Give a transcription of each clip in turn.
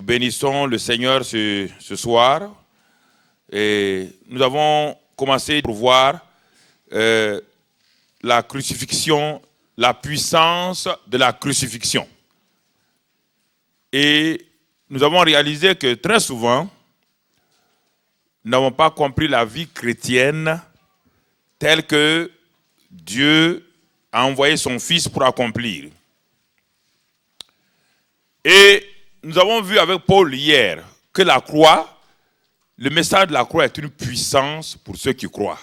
bénissons le Seigneur ce soir. Et nous avons commencé pour voir la crucifixion, la puissance de la crucifixion. Et nous avons réalisé que très souvent, nous n'avons pas compris la vie chrétienne telle que Dieu a envoyé son Fils pour accomplir. Et nous avons vu avec Paul hier que la croix, le message de la croix est une puissance pour ceux qui croient.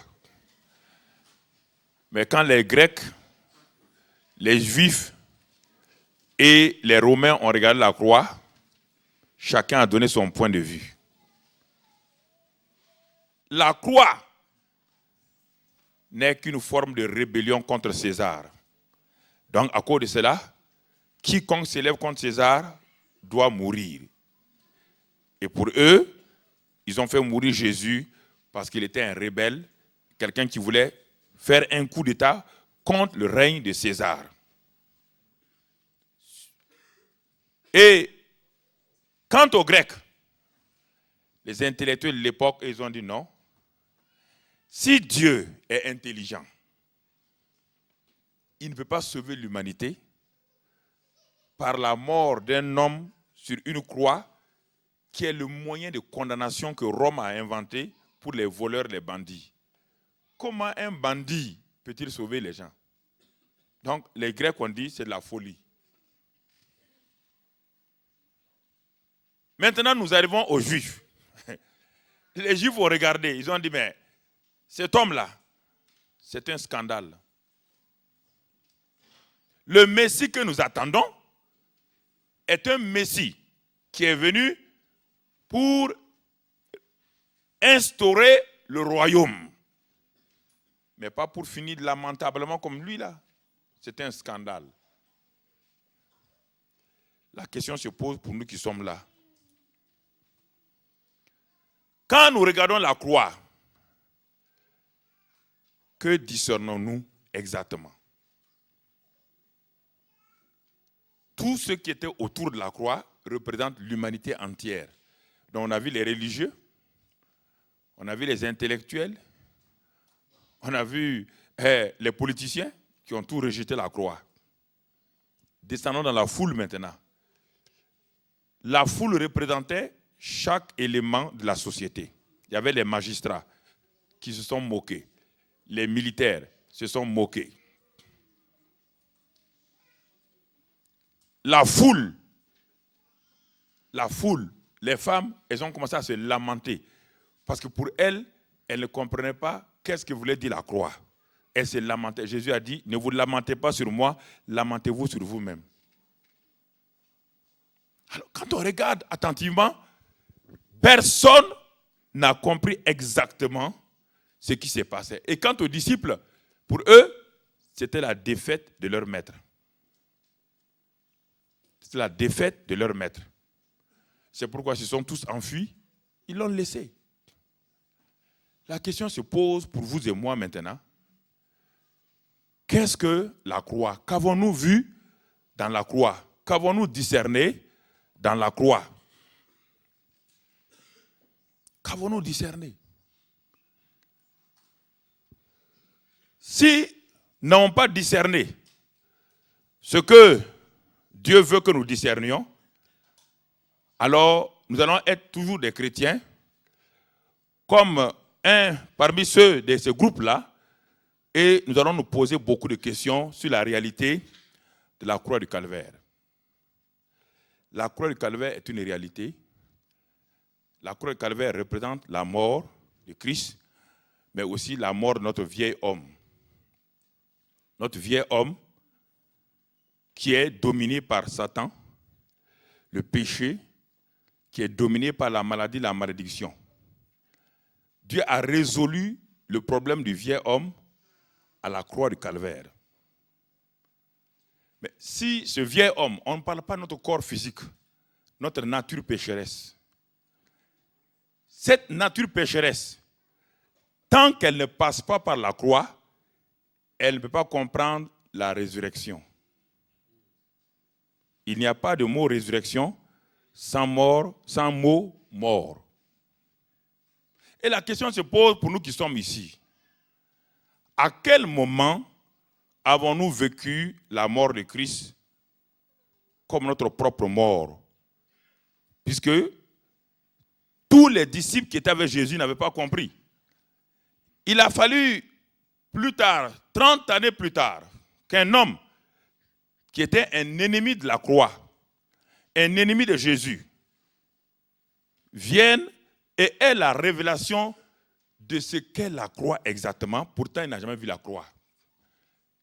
Mais quand les Grecs, les Juifs et les Romains ont regardé la croix, chacun a donné son point de vue. La croix n'est qu'une forme de rébellion contre César. Donc, à cause de cela, quiconque s'élève contre César doit mourir. Et pour eux, ils ont fait mourir Jésus parce qu'il était un rebelle, quelqu'un qui voulait faire un coup d'État contre le règne de César. Et quant aux Grecs, les intellectuels de l'époque, ils ont dit non. Si Dieu est intelligent, il ne peut pas sauver l'humanité par la mort d'un homme sur une croix qui est le moyen de condamnation que Rome a inventé pour les voleurs, les bandits. Comment un bandit peut-il sauver les gens? Donc les Grecs ont dit c'est de la folie. Maintenant nous arrivons aux Juifs. Les Juifs ont regardé, ils ont dit mais cet homme-là, c'est un scandale. Le Messie que nous attendons est un Messie qui est venu pour instaurer le royaume. Mais pas pour finir lamentablement comme lui là. C'est un scandale. La question se pose pour nous qui sommes là. Quand nous regardons la croix, que discernons-nous exactement? Tout ce qui était autour de la croix représente l'humanité entière. Donc on a vu les religieux, on a vu les intellectuels, on a vu les politiciens qui ont tout rejeté la croix. Descendons dans la foule maintenant. La foule représentait chaque élément de la société. Il y avait les magistrats qui se sont moqués. Les militaires se sont moqués. La foule, les femmes, elles ont commencé à se lamenter. Parce que pour elles, elles ne comprenaient pas qu'est-ce que voulait dire la croix. Elles se lamentaient. Jésus a dit, ne vous lamentez pas sur moi, lamentez-vous sur vous-même. Alors, quand on regarde attentivement, personne n'a compris exactement ce qui s'est passé. Et quant aux disciples, pour eux, c'était la défaite de leur maître. C'était la défaite de leur maître. C'est pourquoi ils se sont tous enfuis. Ils l'ont laissé. La question se pose pour vous et moi maintenant. Qu'est-ce que la croix? Qu'avons-nous vu dans la croix? Qu'avons-nous discerné dans la croix? Qu'avons-nous discerné? Si nous n'avons pas discerné ce que Dieu veut que nous discernions, alors nous allons être toujours des chrétiens, comme un parmi ceux de ce groupe-là, et nous allons nous poser beaucoup de questions sur la réalité de la croix du Calvaire. La croix du Calvaire est une réalité. La croix du Calvaire représente la mort de Christ, mais aussi la mort de notre vieil homme. Notre vieil homme qui est dominé par Satan, le péché, qui est dominé par la maladie, la malédiction. Dieu a résolu le problème du vieil homme à la croix du Calvaire. Mais si ce vieil homme, on ne parle pas de notre corps physique, notre nature pécheresse. Cette nature pécheresse, tant qu'elle ne passe pas par la croix, elle ne peut pas comprendre la résurrection. Il n'y a pas de mot résurrection sans mot mort. Et la question se pose pour nous qui sommes ici. À quel moment avons-nous vécu la mort de Christ comme notre propre mort? Puisque tous les disciples qui étaient avec Jésus n'avaient pas compris. Il a fallu plus tard, 30 années plus tard, qu'un homme qui était un ennemi de la croix, un ennemi de Jésus, vienne et ait la révélation de ce qu'est la croix exactement. Pourtant, il n'a jamais vu la croix.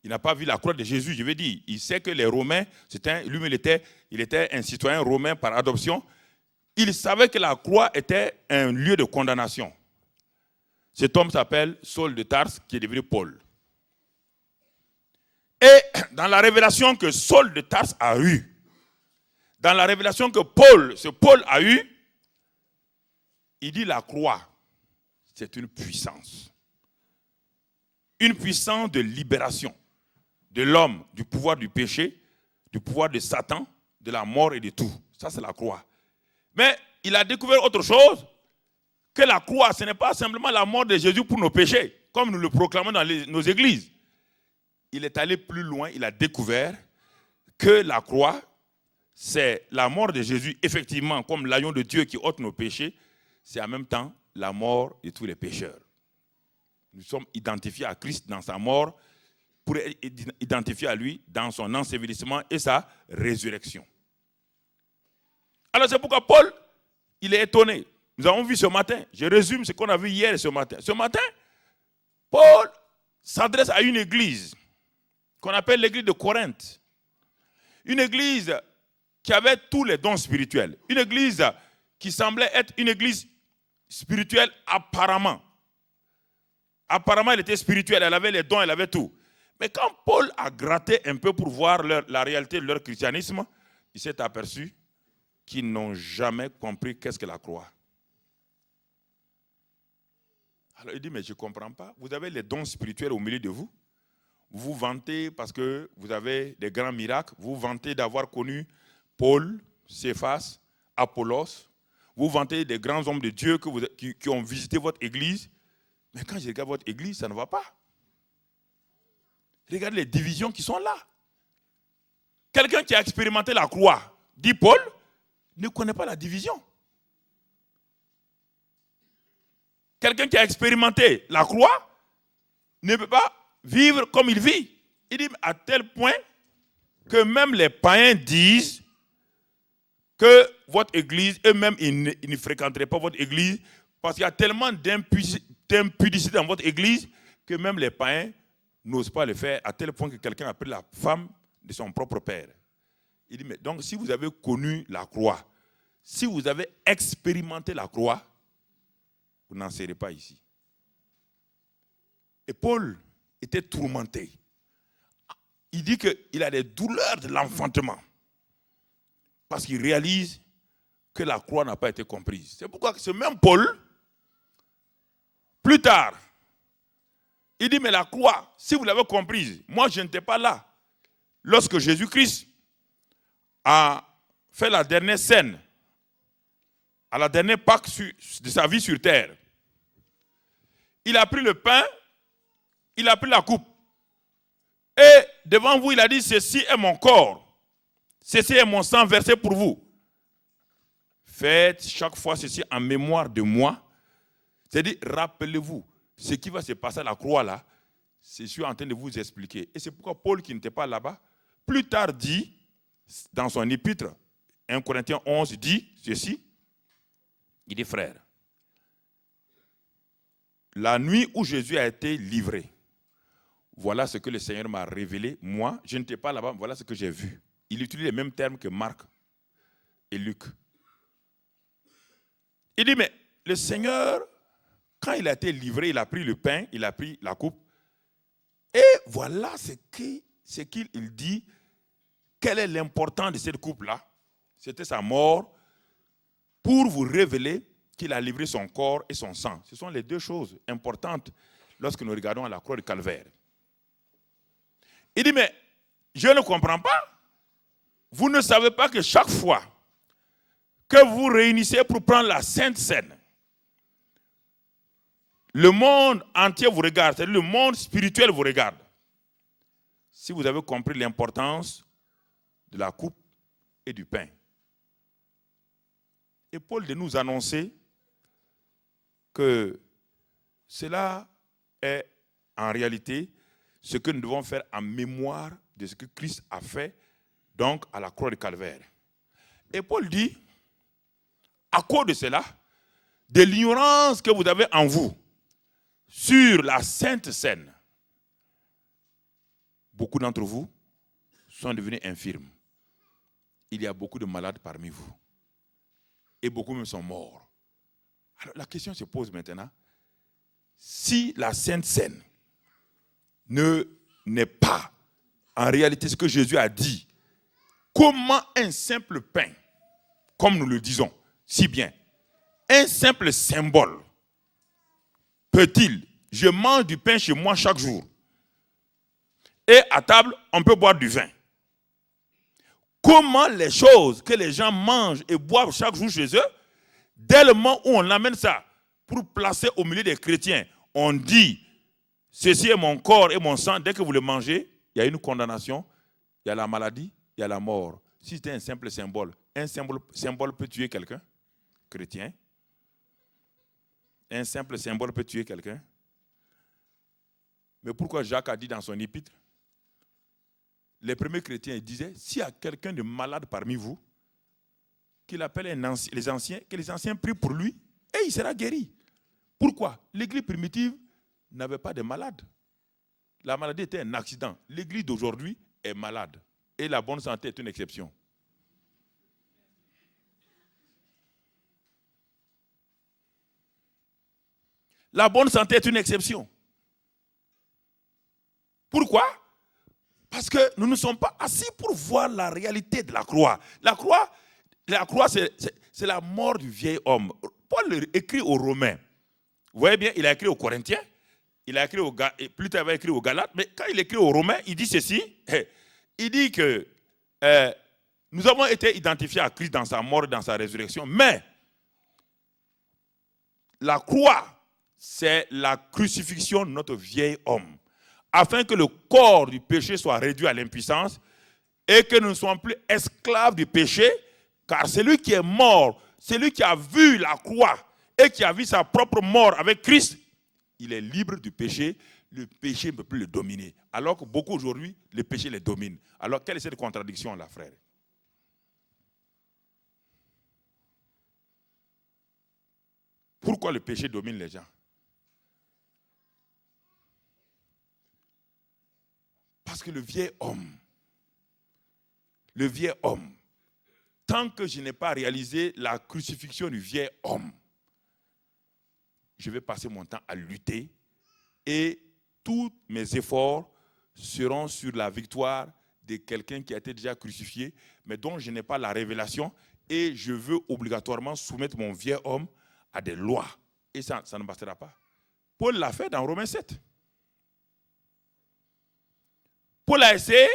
Il n'a pas vu la croix de Jésus, je veux dire. Il sait que les Romains, lui-même il était un citoyen romain par adoption. Il savait que la croix était un lieu de condamnation. Cet homme s'appelle Saul de Tarse, qui est devenu Paul. Et dans la révélation que Saul de Tarse a eue, dans la révélation que Paul a eue, il dit la croix, c'est une puissance. Une puissance de libération de l'homme, du pouvoir du péché, du pouvoir de Satan, de la mort et de tout. Ça, c'est la croix. Mais il a découvert autre chose, que la croix, ce n'est pas simplement la mort de Jésus pour nos péchés, comme nous le proclamons dans nos églises. Il est allé plus loin, il a découvert que la croix, c'est la mort de Jésus, effectivement, comme l'agneau de Dieu qui ôte nos péchés, c'est en même temps la mort de tous les pécheurs. Nous sommes identifiés à Christ dans sa mort, pour être identifiés à lui dans son ensevelissement et sa résurrection. Alors c'est pourquoi Paul, il est étonné. Nous avons vu ce matin, je résume ce qu'on a vu hier et ce matin. Ce matin, Paul s'adresse à une église qu'on appelle l'église de Corinthe. Une église qui avait tous les dons spirituels. Une église qui semblait être une église spirituelle apparemment. Apparemment, elle était spirituelle, elle avait les dons, elle avait tout. Mais quand Paul a gratté un peu pour voir la réalité de leur christianisme, il s'est aperçu qu'ils n'ont jamais compris qu'est-ce que la croix. Alors il dit, mais je ne comprends pas. Vous avez les dons spirituels au milieu de vous. Vous vous vantez parce que vous avez des grands miracles. Vous vous vantez d'avoir connu Paul, Céphas, Apollos. Vous vous vantez des grands hommes de Dieu qui ont visité votre église. Mais quand je regarde votre église, ça ne va pas. Regardez les divisions qui sont là. Quelqu'un qui a expérimenté la croix, dit Paul, ne connaît pas la division. Quelqu'un qui a expérimenté la croix ne peut pas vivre comme il vit. Il dit à tel point que même les païens disent que votre église, eux-mêmes, ils ne fréquenteraient pas votre église parce qu'il y a tellement d'impudicité dans votre église que même les païens n'osent pas le faire, à tel point que quelqu'un a pris la femme de son propre père. Il dit, mais donc si vous avez connu la croix, si vous avez expérimenté la croix, vous n'en serez pas ici. Et Paul était tourmenté. Il dit qu'il a des douleurs de l'enfantement. Parce qu'il réalise que la croix n'a pas été comprise. C'est pourquoi ce même Paul, plus tard, il dit, mais la croix, si vous l'avez comprise, moi je n'étais pas là. Lorsque Jésus-Christ a fait la dernière scène, à la dernière Pâque de sa vie sur terre, il a pris le pain, il a pris la coupe. Et devant vous, il a dit, ceci est mon corps, ceci est mon sang versé pour vous. Faites chaque fois ceci en mémoire de moi. C'est-à-dire, rappelez-vous, ce qui va se passer à la croix là, c'est ce que je suis en train de vous expliquer. Et c'est pourquoi Paul, qui n'était pas là-bas, plus tard dit, dans son épître, 1 Corinthiens 11, dit ceci. Il dit, frère, la nuit où Jésus a été livré, voilà ce que le Seigneur m'a révélé. Moi, je n'étais pas là-bas, voilà ce que j'ai vu. Il utilise les mêmes termes que Marc et Luc. Il dit, mais le Seigneur, quand il a été livré, il a pris le pain, il a pris la coupe. Et voilà ce qu'il dit. Quel est l'importance de cette coupe-là? C'était sa mort pour vous révéler qu'il a livré son corps et son sang. Ce sont les deux choses importantes lorsque nous regardons à la croix du Calvaire. Il dit, mais je ne comprends pas. Vous ne savez pas que chaque fois que vous réunissez pour prendre la Sainte Seine, le monde entier vous regarde, c'est-à-dire le monde spirituel vous regarde. Si vous avez compris l'importance de la coupe et du pain. Et Paul de nous annoncer que cela est en réalité ce que nous devons faire en mémoire de ce que Christ a fait donc à la croix du Calvaire. Et Paul dit, à cause de cela, de l'ignorance que vous avez en vous sur la Sainte Seine, beaucoup d'entre vous sont devenus infirmes. Il y a beaucoup de malades parmi vous. Et beaucoup même sont morts. Alors la question se pose maintenant, si la Sainte Seine n'est pas en réalité ce que Jésus a dit, comment un simple pain, comme nous le disons si bien, un simple symbole, peut-il, je mange du pain chez moi chaque jour, et à table, on peut boire du vin. Comment les choses que les gens mangent et boivent chaque jour chez eux, dès le moment où on amène ça pour placer au milieu des chrétiens, on dit, ceci est mon corps et mon sang, dès que vous le mangez, il y a une condamnation, il y a la maladie, il y a la mort. Si c'était un simple symbole peut tuer quelqu'un, chrétien. Un simple symbole peut tuer quelqu'un. Mais pourquoi Jacques a dit dans son épître, les premiers chrétiens disaient, s'il y a quelqu'un de malade parmi vous, qu'il appelle les anciens, que les anciens prient pour lui, et il sera guéri. Pourquoi? L'église primitive n'avait pas de malades. La maladie était un accident. L'église d'aujourd'hui est malade. Et la bonne santé est une exception. La bonne santé est une exception. Pourquoi? Parce que nous ne sommes pas assis pour voir la réalité de la croix. La croix, c'est la mort du vieil homme. Paul écrit aux Romains. Vous voyez bien, il a écrit aux Corinthiens, il a écrit plus tard il a écrit aux Galates, mais quand il écrit aux Romains, il dit ceci, il dit que nous avons été identifiés à Christ dans sa mort et dans sa résurrection, mais la croix, c'est la crucifixion de notre vieil homme, afin que le corps du péché soit réduit à l'impuissance et que nous ne soyons plus esclaves du péché, car celui qui est mort, celui qui a vu la croix et qui a vu sa propre mort avec Christ, il est libre du péché, le péché ne peut plus le dominer. Alors que beaucoup aujourd'hui, le péché les domine. Alors quelle est cette contradiction là, frère? Pourquoi le péché domine les gens? Parce que le vieil homme, tant que je n'ai pas réalisé la crucifixion du vieil homme, je vais passer mon temps à lutter et tous mes efforts seront sur la victoire de quelqu'un qui a été déjà crucifié, mais dont je n'ai pas la révélation et je veux obligatoirement soumettre mon vieil homme à des lois. Et ça ne bastera pas. Paul l'a fait dans Romains 7. Paul a essayé,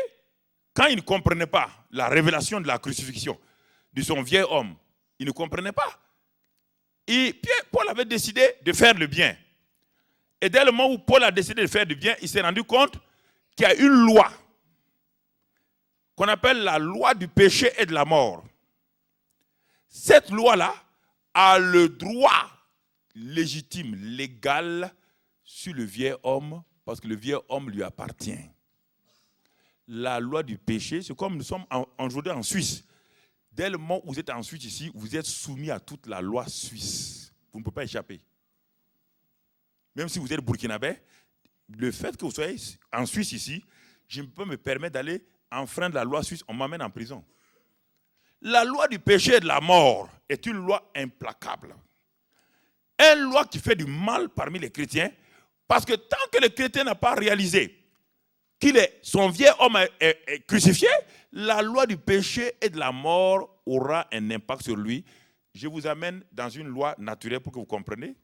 quand il ne comprenait pas la révélation de la crucifixion de son vieil homme, il ne comprenait pas. Et Paul avait décidé de faire le bien. Et dès le moment où Paul a décidé de faire du bien, il s'est rendu compte qu'il y a une loi qu'on appelle la loi du péché et de la mort. Cette loi-là a le droit légitime, légal, sur le vieil homme, parce que le vieil homme lui appartient. La loi du péché, c'est comme nous sommes aujourd'hui en Suisse. Dès le moment où vous êtes en Suisse ici, vous êtes soumis à toute la loi suisse. Vous ne pouvez pas échapper. Même si vous êtes burkinabé, le fait que vous soyez en Suisse ici, je ne peux pas me permettre d'aller enfreindre la loi suisse, on m'amène en prison. La loi du péché et de la mort est une loi implacable. Une loi qui fait du mal parmi les chrétiens, parce que tant que le chrétien n'a pas réalisé son vieil homme est crucifié, la loi du péché et de la mort aura un impact sur lui. Je vous amène dans une loi naturelle pour que vous compreniez.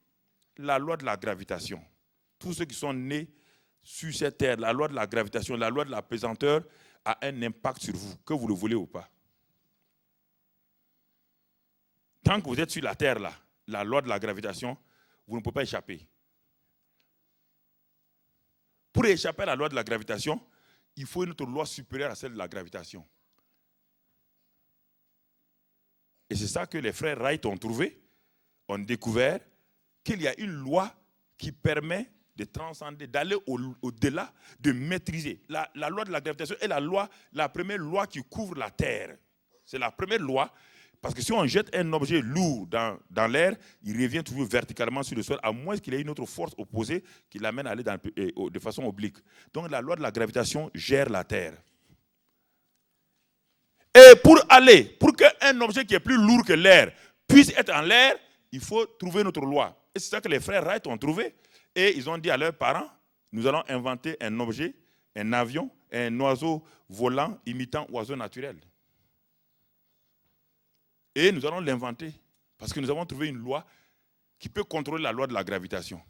La loi de la gravitation. Tous ceux qui sont nés sur cette terre, la loi de la gravitation, la loi de la pesanteur a un impact sur vous, que vous le voulez ou pas. Tant que vous êtes sur la terre, là, la loi de la gravitation, vous ne pouvez pas échapper. Pour échapper à la loi de la gravitation, il faut une autre loi supérieure à celle de la gravitation. Et c'est ça que les frères Wright ont trouvé, ont découvert qu'il y a une loi qui permet de transcender, d'aller au-delà, de maîtriser. La loi de la gravitation est la première loi qui couvre la Terre. C'est la première loi, parce que si on jette un objet lourd dans l'air, il revient toujours verticalement sur le sol, à moins qu'il ait une autre force opposée qui l'amène à aller de façon oblique. Donc la loi de la gravitation gère la Terre. Et pour qu'un objet qui est plus lourd que l'air puisse être en l'air, il faut trouver notre loi. Et c'est ça que les frères Wright ont trouvé. Et ils ont dit à leurs parents, nous allons inventer un objet, un avion, un oiseau volant imitant oiseau naturel. Et nous allons l'inventer parce que nous avons trouvé une loi qui peut contrôler la loi de la gravitation.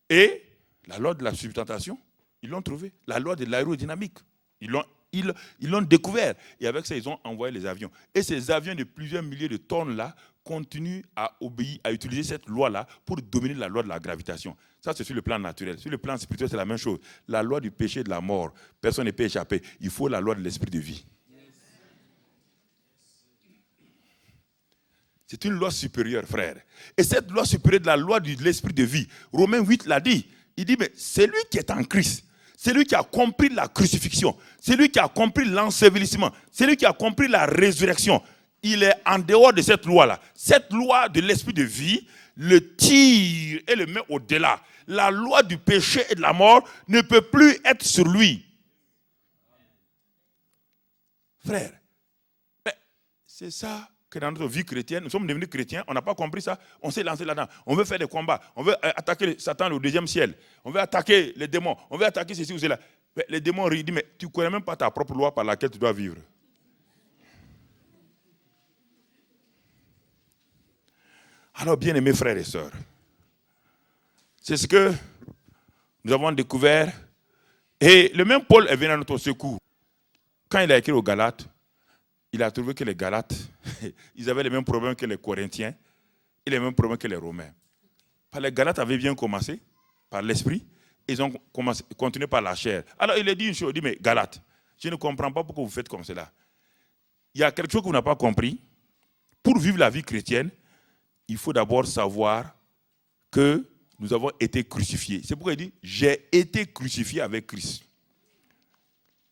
Et la loi de la sustentation, ils l'ont trouvé. La loi de l'aérodynamique, ils l'ont découvert. Et avec ça, ils ont envoyé les avions. Et ces avions de plusieurs milliers de tonnes-là continuent à obéir, à utiliser cette loi-là pour dominer la loi de la gravitation. Ça, c'est sur le plan naturel. Sur le plan spirituel, c'est la même chose. La loi du péché et de la mort, personne ne peut échapper. Il faut la loi de l'esprit de vie. C'est une loi supérieure, frère. Et cette loi supérieure de la loi de l'esprit de vie, Romains 8 l'a dit. Il dit, mais c'est lui qui est en Christ. C'est lui qui a compris la crucifixion. C'est lui qui a compris l'ensevelissement. C'est lui qui a compris la résurrection. Il est en dehors de cette loi-là. Cette loi de l'esprit de vie le tire et le met au-delà. La loi du péché et de la mort ne peut plus être sur lui. Frère, c'est ça que dans notre vie chrétienne, nous sommes devenus chrétiens, on n'a pas compris ça, on s'est lancé là-dedans. On veut faire des combats, on veut attaquer Satan au deuxième ciel, on veut attaquer les démons, on veut attaquer ceci ou cela. Mais les démons disent, mais tu ne connais même pas ta propre loi par laquelle tu dois vivre. Alors, bien-aimés frères et sœurs, c'est ce que nous avons découvert. Et le même Paul est venu à notre secours. Quand il a écrit aux Galates, il a trouvé que les Galates, ils avaient les mêmes problèmes que les Corinthiens et les mêmes problèmes que les Romains. Les Galates avaient bien commencé par l'esprit, ils ont continué par la chair. Alors il a dit une chose, il dit, mais Galates, je ne comprends pas pourquoi vous faites comme cela. Il y a quelque chose que vous n'avez pas compris. Pour vivre la vie chrétienne, il faut d'abord savoir que nous avons été crucifiés. C'est pourquoi il dit, j'ai été crucifié avec Christ.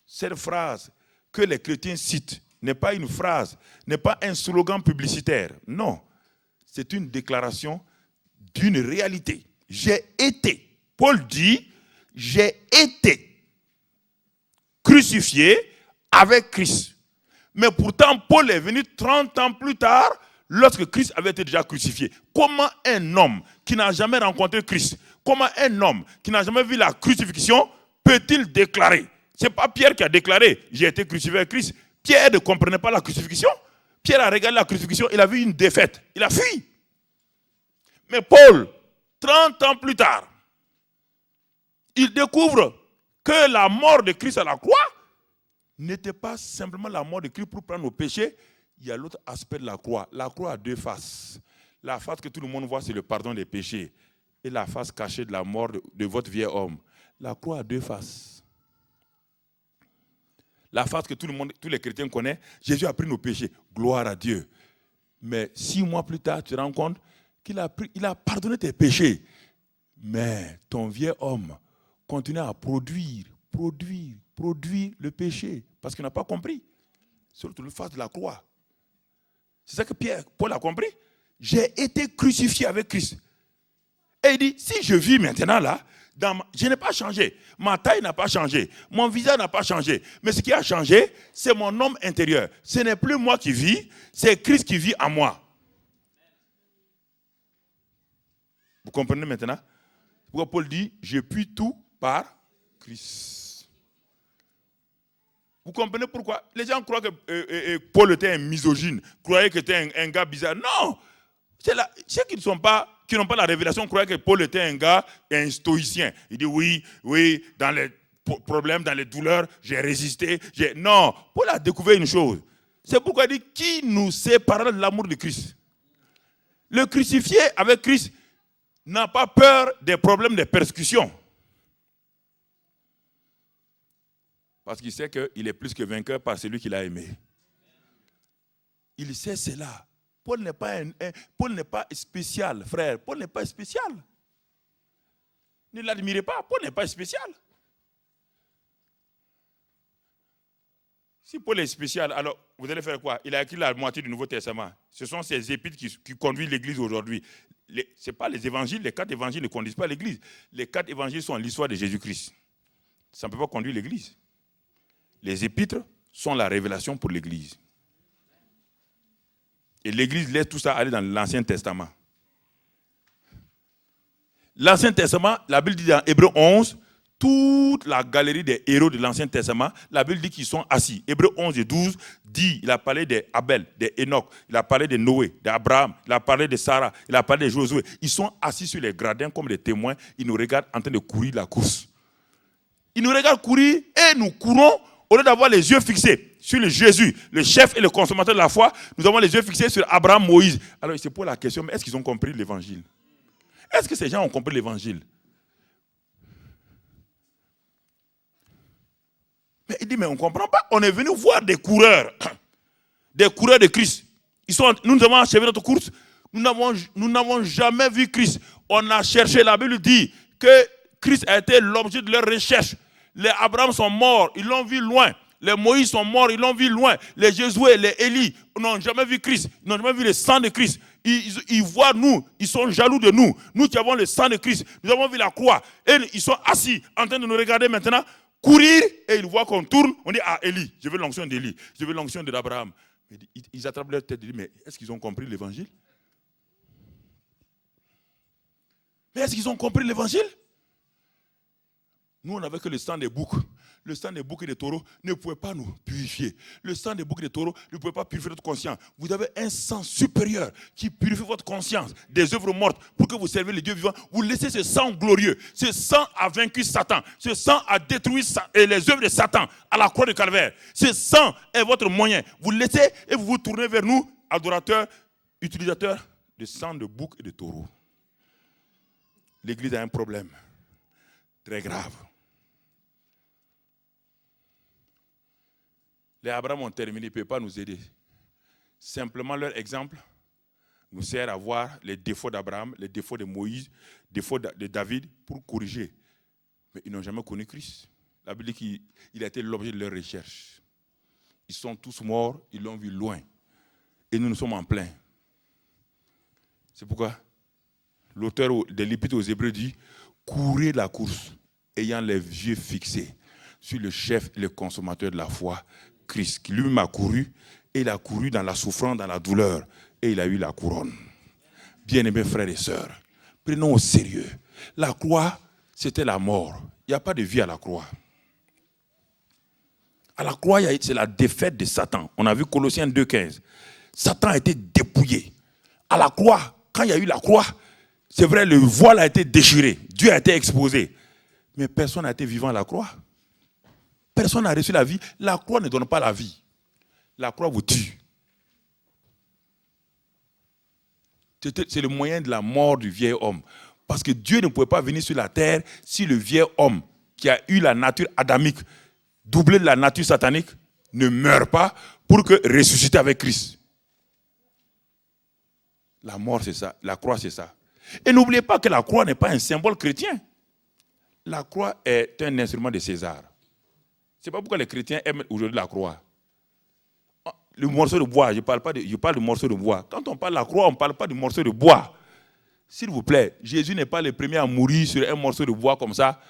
Cette phrase que les chrétiens citent n'est pas une phrase, n'est pas un slogan publicitaire. Non, c'est une déclaration d'une réalité. J'ai été. Paul dit, j'ai été crucifié avec Christ. Mais pourtant, Paul est venu 30 ans plus tard, lorsque Christ avait été déjà crucifié. Comment un homme qui n'a jamais rencontré Christ, comment un homme qui n'a jamais vu la crucifixion peut-il déclarer? Ce n'est pas Pierre qui a déclaré, j'ai été crucifié avec Christ. Pierre ne comprenait pas la crucifixion. Pierre a regardé la crucifixion, il a vu une défaite. Il a fui. Mais Paul, 30 ans plus tard, il découvre que la mort de Christ à la croix n'était pas simplement la mort de Christ pour prendre nos péchés. Il y a l'autre aspect de la croix. La croix a deux faces. La face que tout le monde voit, c'est le pardon des péchés. Et la face cachée de la mort de votre vieil homme. La croix a deux faces. La face que tous les chrétiens connaissent, Jésus a pris nos péchés. Gloire à Dieu. Mais 6 mois plus tard, tu te rends compte qu'il a pardonné tes péchés. Mais ton vieil homme continue à produire le péché. Parce qu'il n'a pas compris. Surtout le face de la croix. C'est ça que Paul a compris. J'ai été crucifié avec Christ. Et il dit, si je vis maintenant là, je n'ai pas changé. Ma taille n'a pas changé. Mon visage n'a pas changé. Mais ce qui a changé, c'est mon homme intérieur. Ce n'est plus moi qui vis, c'est Christ qui vit en moi. Vous comprenez maintenant? Pourquoi Paul dit, je puis tout par Christ. Vous comprenez pourquoi? Les gens croient que Paul était un misogyne, croyaient qu'il était un gars bizarre. Non! Ceux qui n'ont pas la révélation croyaient que Paul était un gars, un stoïcien. Il dit oui, dans les problèmes, dans les douleurs, j'ai résisté. Non, Paul a découvert une chose. C'est pourquoi il dit, qui nous séparera de l'amour de Christ? Le crucifié avec Christ n'a pas peur des problèmes des persécutions. Parce qu'il sait qu'il est plus que vainqueur par celui qu'il a aimé. Il sait cela. Paul n'est pas spécial, frère. Paul n'est pas spécial. Ne l'admirez pas, Paul n'est pas spécial. Si Paul est spécial, alors vous allez faire quoi? Il a écrit la moitié du Nouveau Testament. Ce sont ces épîtres qui conduisent l'Église aujourd'hui. Ce n'est pas les évangiles, les 4 évangiles ne conduisent pas l'Église. Les 4 évangiles sont l'histoire de Jésus-Christ. Ça ne peut pas conduire l'Église. Les épîtres sont la révélation pour l'Église. Et l'Église laisse tout ça aller dans l'Ancien Testament. L'Ancien Testament, la Bible dit dans Hébreux 11, toute la galerie des héros de l'Ancien Testament, la Bible dit qu'ils sont assis. Hébreux 11 et 12 dit, il a parlé d'Abel, d'Enoch, il a parlé de Noé, d'Abraham, il a parlé de Sarah, il a parlé de Josué. Ils sont assis sur les gradins comme des témoins, ils nous regardent en train de courir la course. Ils nous regardent courir et nous courons au lieu d'avoir les yeux fixés sur le Jésus, le chef et le consommateur de la foi. Nous avons les yeux fixés sur Abraham, Moïse. Alors il se pose la question, mais est-ce qu'ils ont compris l'évangile? Est-ce que ces gens ont compris l'évangile? Mais il dit, mais on ne comprend pas. On est venu voir des coureurs de Christ. Nous avons achevé notre course. Nous n'avons jamais vu Christ. On a cherché, la Bible dit que Christ a été l'objet de leur recherche. Les Abraham sont morts, ils l'ont vu loin. Les Moïse sont morts, ils l'ont vu loin. Les Josué, les Élie n'ont jamais vu Christ. Ils n'ont jamais vu le sang de Christ. Ils voient nous, ils sont jaloux de nous. Nous qui avons le sang de Christ, nous avons vu la croix. Et ils sont assis en train de nous regarder maintenant, courir, et ils voient qu'on tourne. On dit, ah, Élie, je veux l'onction d'Élie, je veux l'onction d'Abraham. Ils attrapent leur tête et disent, mais est-ce qu'ils ont compris l'évangile? Mais est-ce qu'ils ont compris l'évangile? Nous, on n'avait que le sang des boucs. Le sang des boucs et des taureaux ne pouvait pas nous purifier. Le sang des boucs et des taureaux ne pouvait pas purifier notre conscience. Vous avez un sang supérieur qui purifie votre conscience des œuvres mortes pour que vous serviez le Dieu vivant. Vous laissez ce sang glorieux. Ce sang a vaincu Satan. Ce sang a détruit les œuvres de Satan à la croix de Calvaire. Ce sang est votre moyen. Vous laissez et vous vous tournez vers nous, adorateurs, utilisateurs de sang de boucs et de taureaux. L'Église a un problème très grave. Les Abraham ont terminé, ils ne peuvent pas nous aider. Simplement leur exemple nous sert à voir les défauts d'Abraham, les défauts de Moïse, les défauts de David pour corriger. Mais ils n'ont jamais connu Christ. La Bible dit qu'il a été l'objet de leur recherche. Ils sont tous morts, ils l'ont vu loin. Et nous sommes en plein. C'est pourquoi l'auteur de l'Épître aux Hébreux dit « Courez la course, ayant les yeux fixés sur le chef et le consommateur de la foi, Christ, qui lui-même a couru, et il a couru dans la souffrance, dans la douleur, et il a eu la couronne. » Bien-aimés frères et sœurs, prenons au sérieux. La croix, c'était la mort. Il n'y a pas de vie à la croix. À la croix, c'est la défaite de Satan. On a vu Colossiens 2,15. Satan a été dépouillé. À la croix, quand il y a eu la croix, c'est vrai, le voile a été déchiré. Dieu a été exposé. Mais personne n'a été vivant à la croix. Personne n'a reçu la vie. La croix ne donne pas la vie. La croix vous tue. C'est le moyen de la mort du vieil homme. Parce que Dieu ne pouvait pas venir sur la terre si le vieil homme qui a eu la nature adamique, doublée de la nature satanique, ne meurt pas pour que ressusciter avec Christ. La mort, c'est ça. La croix, c'est ça. Et n'oubliez pas que la croix n'est pas un symbole chrétien. La croix est un instrument de César. Ce n'est pas pourquoi les chrétiens aiment aujourd'hui la croix. Le morceau de bois, je parle du morceau de bois. Quand on parle de la croix, on ne parle pas du morceau de bois. S'il vous plaît, Jésus n'est pas le premier à mourir sur un morceau de bois comme ça.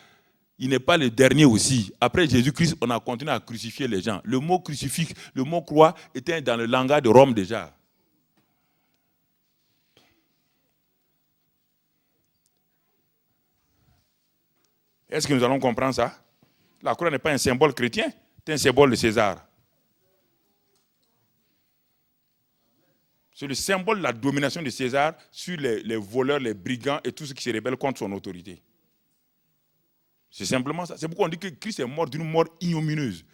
Il n'est pas le dernier aussi. Après Jésus-Christ, on a continué à crucifier les gens. Le mot crucifix, le mot croix était dans le langage de Rome déjà. Est-ce que nous allons comprendre ça? La croix n'est pas un symbole chrétien, c'est un symbole de César. C'est le symbole de la domination de César sur les voleurs, les brigands et tous ceux qui se rebellent contre son autorité. C'est simplement ça. C'est pourquoi on dit que Christ est mort d'une mort ignominieuse.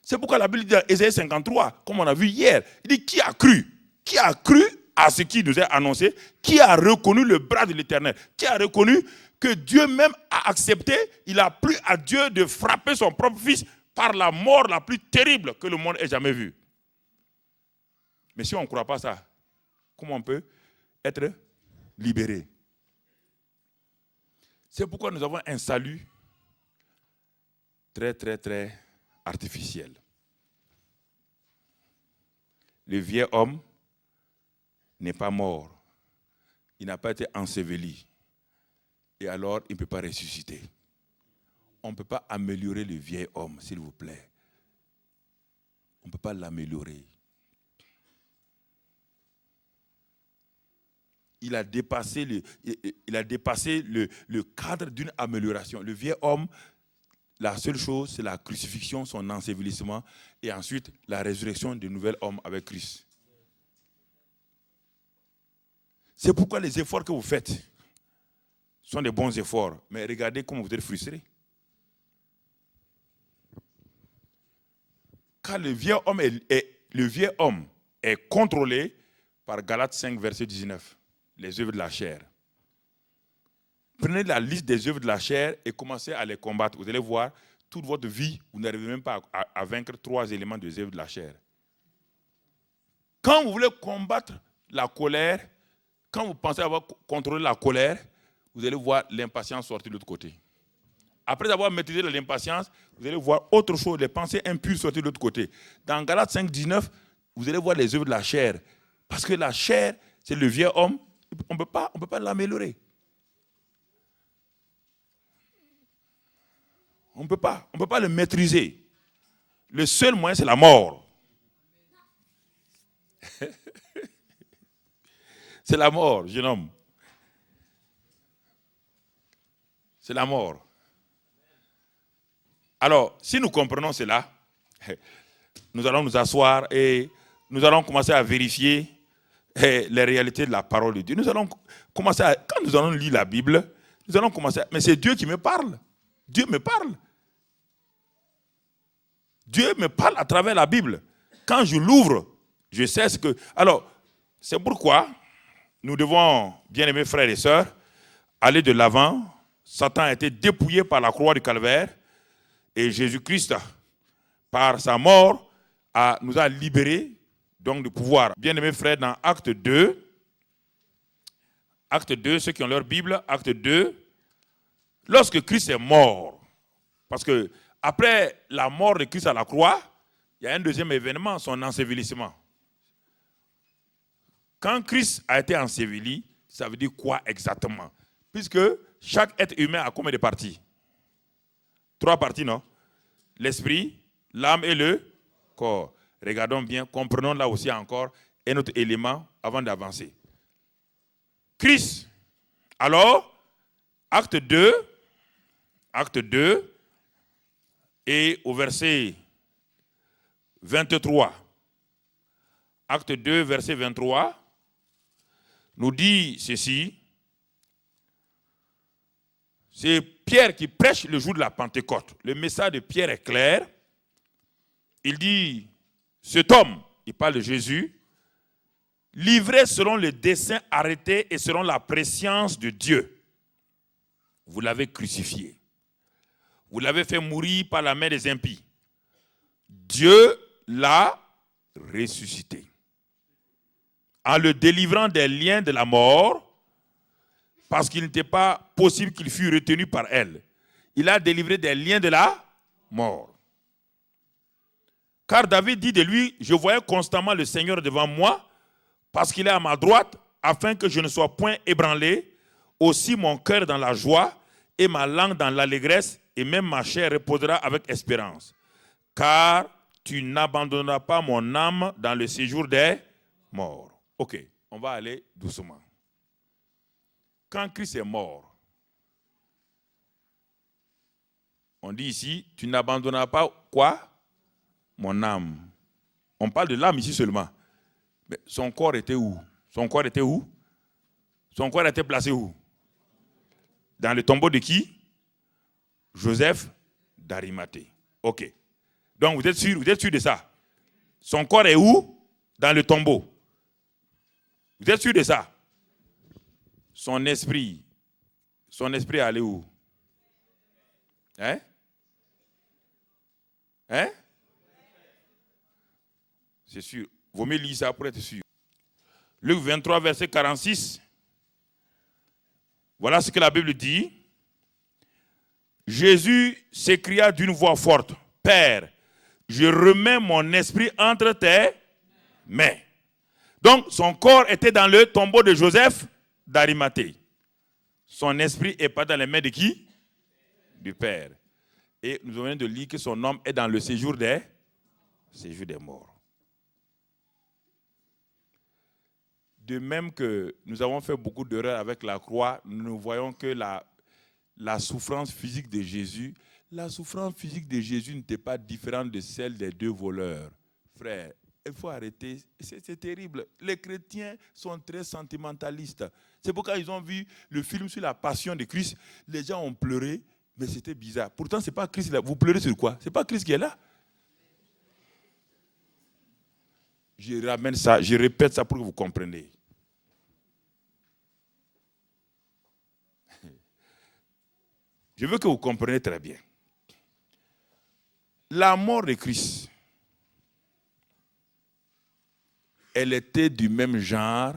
C'est pourquoi la Bible dit dans Ésaïe 53, comme on a vu hier, il dit qui a cru? Qui a cru à ce qui nous est annoncé? Qui a reconnu le bras de l'Éternel? Qui a reconnu que Dieu même a accepté, il a plu à Dieu de frapper son propre fils par la mort la plus terrible que le monde ait jamais vue. Mais si on ne croit pas ça, comment on peut être libéré? C'est pourquoi nous avons un salut très, très, très artificiel. Le vieil homme n'est pas mort. Il n'a pas été enseveli. Et alors, il ne peut pas ressusciter. On ne peut pas améliorer le vieil homme, s'il vous plaît. On ne peut pas l'améliorer. Il a dépassé le cadre d'une amélioration. Le vieil homme, la seule chose, c'est la crucifixion, son ensevelissement, et ensuite la résurrection du nouvel homme avec Christ. C'est pourquoi les efforts que vous faites sont des bons efforts, mais regardez comment vous êtes frustrés. Car le vieil homme est contrôlé par Galates 5, verset 19, les œuvres de la chair. Prenez la liste des œuvres de la chair et commencez à les combattre. Vous allez voir, toute votre vie, vous n'arrivez même pas à vaincre 3 éléments des œuvres de la chair. Quand vous voulez combattre la colère, quand vous pensez avoir contrôlé la colère, vous allez voir l'impatience sortir de l'autre côté. Après avoir maîtrisé l'impatience, vous allez voir autre chose, les pensées impures sortir de l'autre côté. Dans Galates 5, 19, vous allez voir les œuvres de la chair. Parce que la chair, c'est le vieux homme, on ne peut pas l'améliorer. On ne peut pas le maîtriser. Le seul moyen, c'est la mort. C'est la mort, jeune homme. C'est la mort. Alors, si nous comprenons cela, nous allons nous asseoir et nous allons commencer à vérifier les réalités de la parole de Dieu. Nous allons commencer quand nous allons lire la Bible, nous allons commencer mais c'est Dieu qui me parle. Dieu me parle. Dieu me parle à travers la Bible. Quand je l'ouvre, je sais ce que... Alors, c'est pourquoi nous devons, bien-aimés frères et sœurs, aller de l'avant. Satan a été dépouillé par la croix du Calvaire et Jésus-Christ, par sa mort, nous a libérés donc du pouvoir. Bien-aimés frères, dans Acte 2, ceux qui ont leur Bible, Acte 2, lorsque Christ est mort, parce que après la mort de Christ à la croix, il y a un deuxième événement, son ensevelissement. Quand Christ a été enseveli, ça veut dire quoi exactement? Puisque chaque être humain a combien de parties? 3 parties, non? L'esprit, l'âme et le corps. Regardons bien, comprenons là aussi encore un autre élément avant d'avancer. Christ, alors, acte 2, et au verset 23, acte 2, verset 23, nous dit ceci. C'est Pierre qui prêche le jour de la Pentecôte. Le message de Pierre est clair. Il dit, cet homme, il parle de Jésus, livré selon le dessein arrêté et selon la prescience de Dieu. Vous l'avez crucifié. Vous l'avez fait mourir par la main des impies. Dieu l'a ressuscité. En le délivrant des liens de la mort, parce qu'il n'était pas possible qu'il fût retenu par elle. Il a délivré des liens de la mort. Car David dit de lui, je voyais constamment le Seigneur devant moi, parce qu'il est à ma droite, afin que je ne sois point ébranlé. Aussi mon cœur dans la joie, et ma langue dans l'allégresse, et même ma chair reposera avec espérance. Car tu n'abandonneras pas mon âme dans le séjour des morts. Ok, on va aller doucement. Quand Christ est mort, on dit ici, tu n'abandonneras pas quoi? Mon âme. On parle de l'âme ici seulement. Mais son corps était où? Son corps était où? Son corps était placé où? Dans le tombeau de qui? Joseph d'Arimathée. Ok. Donc vous êtes sûr de ça? Son corps est où? Dans le tombeau. Vous êtes sûr de ça? Son esprit est allé où? Hein? Hein? C'est sûr. Vaut mieux lire ça pour être sûr. Luc 23, verset 46. Voilà ce que la Bible dit. Jésus s'écria d'une voix forte, « Père, je remets mon esprit entre tes mains. » Donc, son corps était dans le tombeau de Joseph d'Arimathée. Son esprit n'est pas dans les mains de qui? Du Père. Et nous venons de lire que son âme est dans le séjour des morts. De même que nous avons fait beaucoup d'erreurs avec la croix, nous voyons que la souffrance physique de Jésus, n'était pas différente de celle des deux voleurs. Frère, il faut arrêter, c'est terrible. Les chrétiens sont très sentimentalistes. C'est pourquoi ils ont vu le film sur la passion de Christ, les gens ont pleuré, mais c'était bizarre. Pourtant, ce n'est pas Christ là. Vous pleurez sur quoi? Ce n'est pas Christ qui est là. Je ramène ça, je répète ça pour que vous compreniez. Je veux que vous compreniez très bien. La mort de Christ, elle était du même genre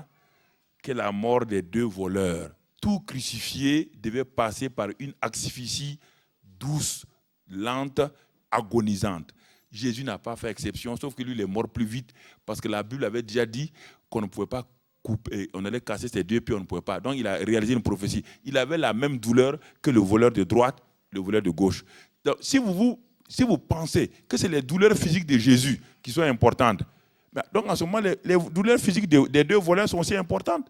que la mort des deux voleurs. Tout crucifié devait passer par une asphyxie douce, lente, agonisante. Jésus n'a pas fait exception, sauf que lui, il est mort plus vite, parce que la Bible avait déjà dit qu'on ne pouvait pas couper, on allait casser ses deux pieds, on ne pouvait pas. Donc il a réalisé une prophétie. Il avait la même douleur que le voleur de droite, le voleur de gauche. Donc, si vous pensez que c'est les douleurs physiques de Jésus qui sont importantes, donc en ce moment, les douleurs physiques des deux voleurs sont aussi importantes.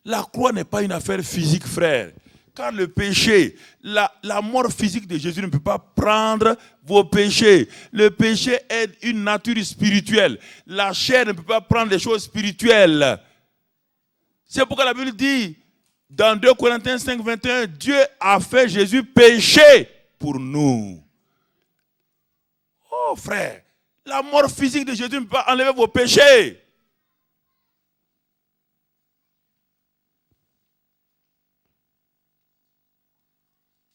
La croix n'est pas une affaire physique, frère. Car le péché, la mort physique de Jésus ne peut pas prendre vos péchés. Le péché est une nature spirituelle. La chair ne peut pas prendre des choses spirituelles. C'est pourquoi la Bible dit, dans 2 Corinthiens 5, 21, Dieu a fait Jésus péché pour nous. Oh frère, la mort physique de Jésus ne peut pas enlever vos péchés.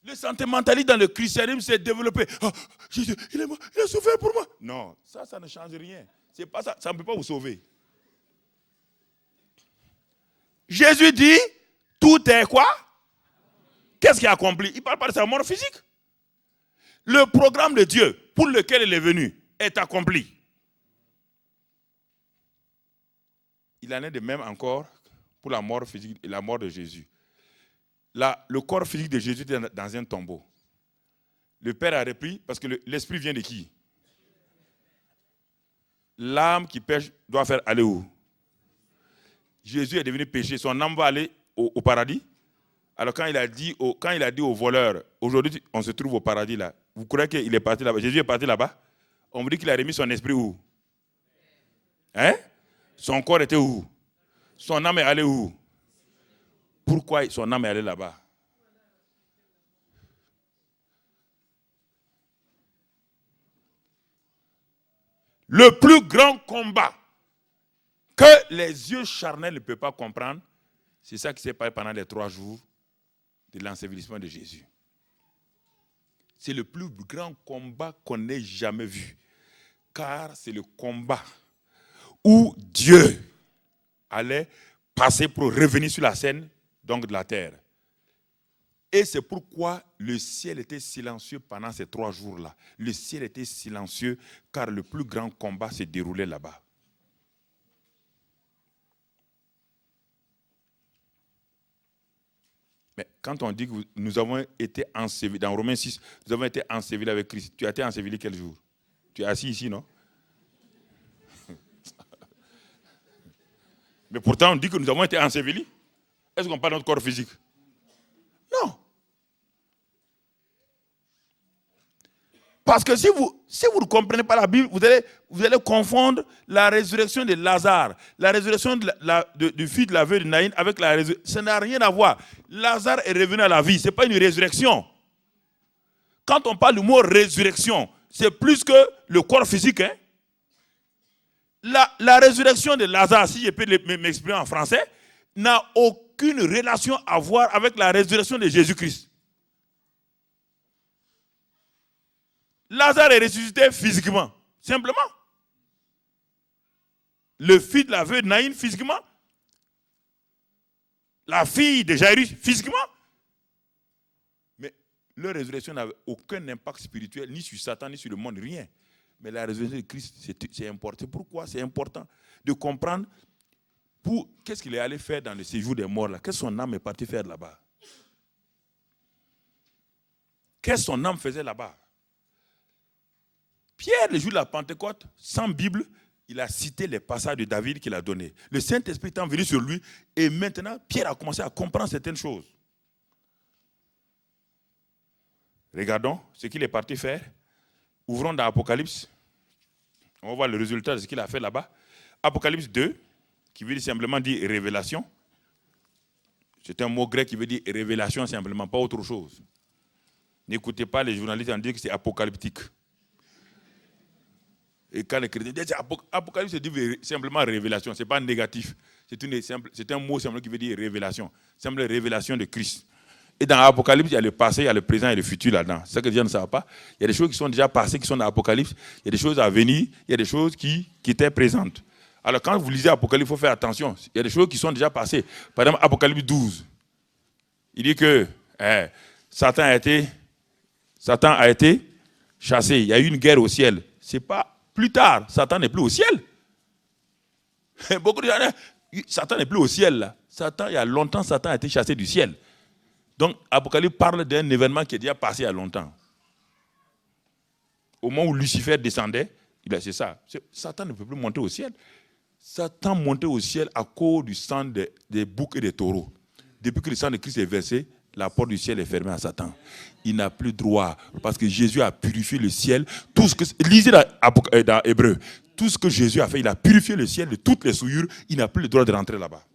Le sentimentalisme dans le christianisme s'est développé. Oh, Jésus, il est mort, il a souffert pour moi. Non, ça ne change rien. C'est pas ça, ça ne peut pas vous sauver. Jésus dit, tout est quoi? Qu'est-ce qu'il a accompli? Il ne parle pas de sa mort physique. Le programme de Dieu pour lequel il est venu est accompli. Il en est de même encore pour la mort physique et la mort de Jésus. Le corps physique de Jésus était dans un tombeau. Le Père a repris, parce que l'esprit vient de qui? L'âme qui pêche doit faire aller où? Jésus est devenu péché, son âme va aller au paradis. Alors quand il a dit aux voleurs, aujourd'hui on se trouve au paradis là, vous croyez qu'il est parti là-bas? Jésus est parti là-bas? On me dit qu'il a remis son esprit où? Hein? Son corps était où? Son âme est allée où? Pourquoi son âme est allée là-bas? Le plus grand combat que les yeux charnels ne peuvent pas comprendre, c'est ça qui s'est passé pendant les 3 jours de l'ensevelissement de Jésus. C'est le plus grand combat qu'on ait jamais vu. Car c'est le combat où Dieu allait passer pour revenir sur la scène donc de la terre. Et c'est pourquoi le ciel était silencieux pendant ces 3 jours-là. Le ciel était silencieux car le plus grand combat se déroulait là-bas. Mais quand on dit que nous avons été ensevelis, dans Romains 6, nous avons été ensevelis avec Christ. Tu as été enseveli quel jour? Tu es assis ici, non? Mais pourtant, on dit que nous avons été ensevelis. Est-ce qu'on parle de notre corps physique? Non. Parce que si vous ne comprenez pas la Bible, vous allez confondre la résurrection de Lazare, la résurrection du fils de la veuve de Naïn avec la résurrection. Ça n'a rien à voir. Lazare est revenu à la vie, ce n'est pas une résurrection. quand on parle du mot résurrection, c'est plus que le corps physique. Hein? La résurrection de Lazare, si je peux m'exprimer en français, n'a aucune relation à voir avec la résurrection de Jésus-Christ. Lazare est ressuscité physiquement, simplement. Le fils de la veuve de Naïn, physiquement. La fille de Jairus, physiquement. Mais leur résurrection n'avait aucun impact spirituel, ni sur Satan, ni sur le monde, rien. Mais la résurrection de Christ, c'est important. Pourquoi c'est important de comprendre qu'est-ce qu'il est allé faire dans le séjour des morts là? Qu'est-ce que son âme est partie faire là-bas? Qu'est-ce que son âme faisait là-bas? Pierre, le jour de la Pentecôte, sans Bible, il a cité les passages de David qu'il a donnés. Le Saint-Esprit est venu sur lui et maintenant, Pierre a commencé à comprendre certaines choses. Regardons ce qu'il est parti faire. Ouvrons dans Apocalypse. On va voir le résultat de ce qu'il a fait là-bas. Apocalypse 2, qui veut simplement dire révélation. C'est un mot grec qui veut dire révélation simplement, pas autre chose. N'écoutez pas les journalistes en disant que c'est apocalyptique. Et quand les chrétiens disent Apocalypse, c'est dit simplement révélation, ce n'est pas négatif. C'est un mot simplement qui veut dire révélation. Simple révélation de Christ. Et dans l'Apocalypse, il y a le passé, il y a le présent et le futur là-dedans. C'est ça que les gens ne savent pas. Il y a des choses qui sont déjà passées, qui sont dans l'Apocalypse. Il y a des choses à venir, il y a des choses qui étaient présentes. Alors quand vous lisez l'Apocalypse, il faut faire attention. Il y a des choses qui sont déjà passées. Par exemple, Apocalypse 12. Il dit que Satan a été chassé. Il y a eu une guerre au ciel. C'est pas plus tard. Satan n'est plus au ciel. Beaucoup de gens disent, Satan n'est plus au ciel. Là. Il y a longtemps, Satan a été chassé du ciel. Donc, Apocalypse parle d'un événement qui est déjà passé il y a longtemps. Au moment où Lucifer descendait, c'est ça. Satan ne peut plus monter au ciel. Satan montait au ciel à cause du sang des boucs et des taureaux. Depuis que le sang de Christ est versé, la porte du ciel est fermée à Satan. Il n'a plus droit, parce que Jésus a purifié le ciel. Lisez dans Hébreu. Tout ce que Jésus a fait, il a purifié le ciel de toutes les souillures. Il n'a plus le droit de rentrer là-bas.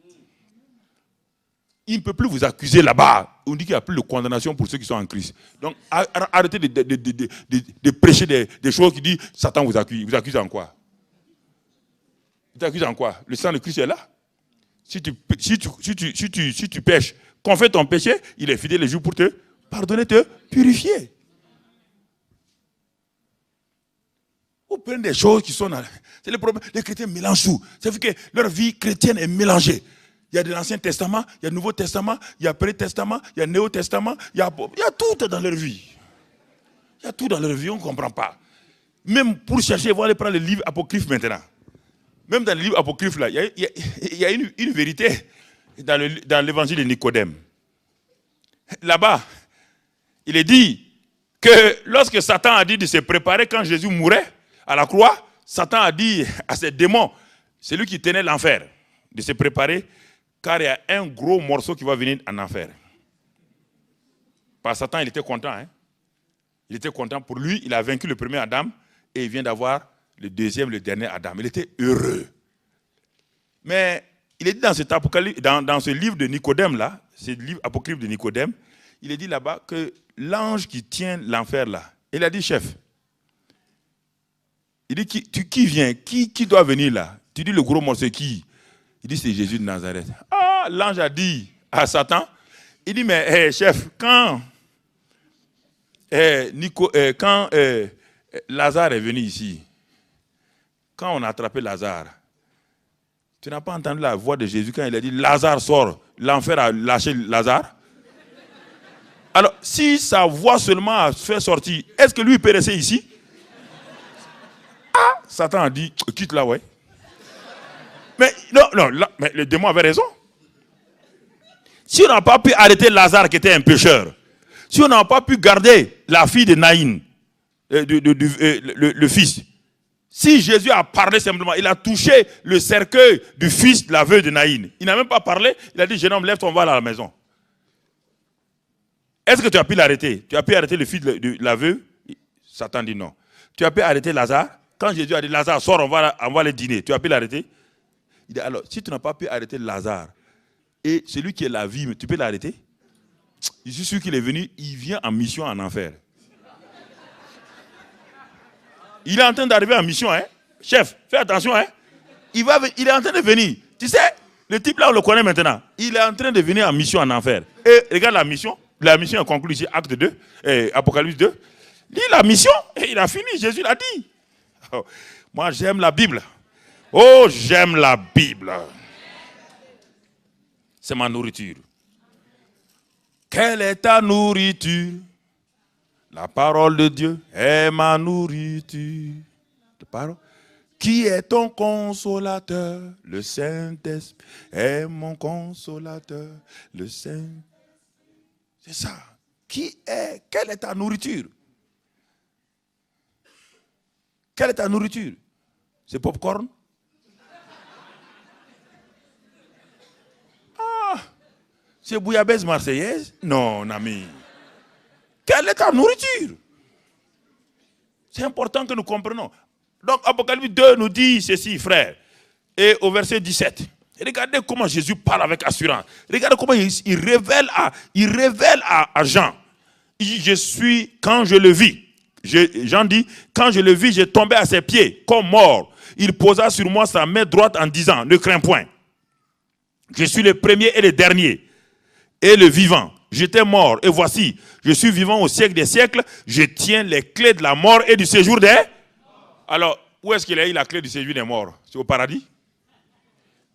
Il ne peut plus vous accuser là-bas. On dit qu'il n'y a plus de condamnation pour ceux qui sont en Christ. Donc, arrêtez de prêcher des choses qui disent Satan vous accuse. Il vous accuse en quoi? Il t'accuse en quoi? Le sang de Christ est là. Si tu pêches, confesse ton péché, il est fidèle le jour pour te pardonner, te purifier. Vous prenez des choses qui sont dans... C'est le problème. Les chrétiens mélangent tout. Ça fait que leur vie chrétienne est mélangée. Il y a de l'Ancien Testament, il y a le Nouveau Testament, il y a Pré-Testament, il y a le Néo Testament, il y a tout dans leur vie. Il y a tout dans leur vie, on ne comprend pas. Même pour chercher, il faut aller prendre le livre apocryphe maintenant. Même dans le livre apocryphe, là, il y a une vérité dans l'évangile de Nicodème. Là-bas, il est dit que lorsque Satan a dit de se préparer quand Jésus mourait à la croix, Satan a dit à ses démons, c'est lui qui tenait l'enfer, de se préparer, car il y a un gros morceau qui va venir en enfer. Par Satan, il était content. Hein? Il était content. Pour lui, il a vaincu le premier Adam et il vient d'avoir le deuxième, le dernier Adam. Il était heureux. Mais il est dit dans ce livre de Nicodème, là, ce livre apocryphe de Nicodème, il est dit là-bas que l'ange qui tient l'enfer là, il a dit, chef, il dit, qui vient, qui doit venir là? Tu dis le gros morceau qui? Il dit, c'est Jésus de Nazareth. Ah, l'ange a dit à Satan, il dit, mais chef, quand Lazare est venu ici, quand on a attrapé Lazare, tu n'as pas entendu la voix de Jésus quand il a dit, Lazare sort, l'enfer a lâché Lazare? Alors, si sa voix seulement a fait sortir, est-ce que lui peut rester ici? Ah, Satan a dit, quitte là, ouais. Mais non, mais le démon avait raison. Si on n'a pas pu arrêter Lazare qui était un pécheur, si on n'a pas pu garder la fille de Naïn, le fils, si Jésus a parlé simplement, il a touché le cercueil du fils de la veuve de Naïn, il n'a même pas parlé, il a dit, jeune homme, lève-toi, on va à la maison. Est-ce que tu as pu l'arrêter? Tu as pu arrêter le fils de la veuve? Satan dit non. Tu as pu arrêter Lazare? Quand Jésus a dit, Lazare, sors, on va aller dîner, tu as pu l'arrêter? Il dit, alors, si tu n'as pas pu arrêter Lazare, et celui qui est la vie, tu peux l'arrêter? Je suis sûr qu'il est venu, il vient en mission en enfer. Il est en train d'arriver en mission, hein. Chef, fais attention, hein. Il est en train de venir. Tu sais, le type là, on le connaît maintenant. Il est en train de venir en mission en enfer. Et regarde la mission. La mission est conclue ici, Acte 2, Apocalypse 2. Lis la mission et il a fini. Jésus l'a dit. Oh, moi, j'aime la Bible. Oh, j'aime la Bible. C'est ma nourriture. Quelle est ta nourriture? La parole de Dieu est ma nourriture. La parole. Qui est ton consolateur? Le Saint-Esprit est mon consolateur. Le Saint. C'est ça. Quelle est ta nourriture? Quelle est ta nourriture? C'est popcorn? Ah, c'est bouillabaisse marseillaise? Non, ami. Quelle est ta nourriture? C'est important que nous comprenions. Donc, Apocalypse 2 nous dit ceci, frère. Et au verset 17, regardez comment Jésus parle avec assurance. Regardez comment il révèle à Jean. Il dit, quand je le vis, Jean dit, quand je le vis, j'ai tombé à ses pieds comme mort. Il posa sur moi sa main droite en disant, ne crains point. Je suis le premier et le dernier et le vivant. J'étais mort et voici, je suis vivant au siècle des siècles. Je tiens les clés de la mort et du séjour des... Alors, où est-ce qu'il a eu la clé du séjour des morts? C'est au paradis?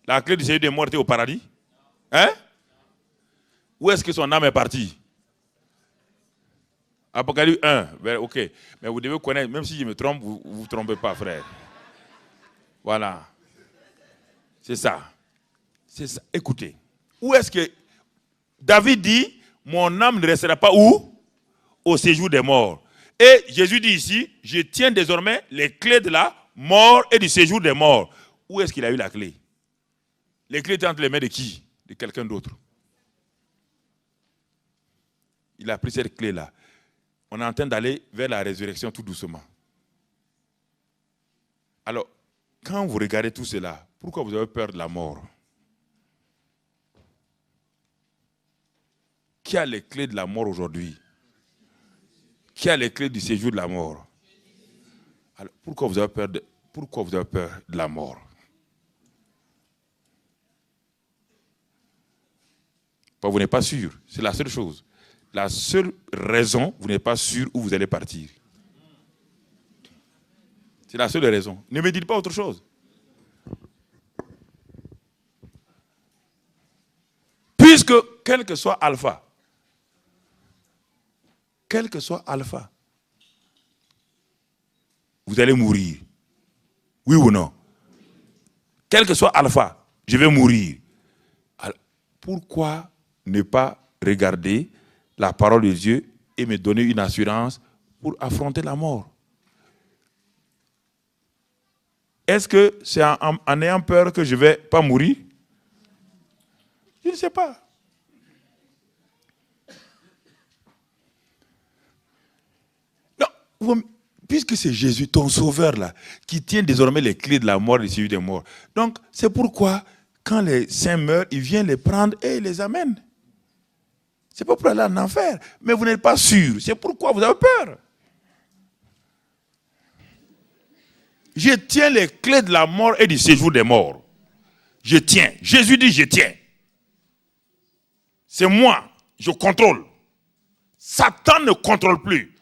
La clé du séjour des morts était au paradis? Hein? Où est-ce que son âme est partie? Apocalypse 1, ok. Mais vous devez connaître, même si je me trompe, vous ne vous trompez pas, frère. Voilà. C'est ça. C'est ça. Écoutez. Où est-ce que David dit, mon âme ne restera pas où? Au séjour des morts. Et Jésus dit ici, je tiens désormais les clés de la mort et du séjour des morts. Où est-ce qu'il a eu la clé? Les clés étaient entre les mains de qui? De quelqu'un d'autre. Il a pris cette clé-là. On est en train d'aller vers la résurrection tout doucement. Alors, quand vous regardez tout cela, pourquoi vous avez peur de la mort? Qui a les clés de la mort aujourd'hui? Qui a les clés du séjour de la mort? Alors, pourquoi vous avez peur de la mort? Vous n'êtes pas sûr. C'est la seule chose. La seule raison, vous n'êtes pas sûr où vous allez partir. C'est la seule raison. Ne me dites pas autre chose. Puisque, quel que soit alpha, vous allez mourir. Oui ou non? Quel que soit alpha, je vais mourir. Alors, pourquoi ne pas regarder la parole de Dieu et me donner une assurance pour affronter la mort? Est-ce que c'est en ayant peur que je ne vais pas mourir? Je ne sais pas. Non, puisque c'est Jésus, ton sauveur là, qui tient désormais les clés de la mort et du séjour des morts. Donc, c'est pourquoi, quand les saints meurent, il vient les prendre et il les amène. C'est pas pour aller en enfer. Mais vous n'êtes pas sûr. C'est pourquoi vous avez peur. Je tiens les clés de la mort et du séjour des morts. Je tiens. Jésus dit, je tiens. C'est moi. Je contrôle. Satan ne contrôle plus.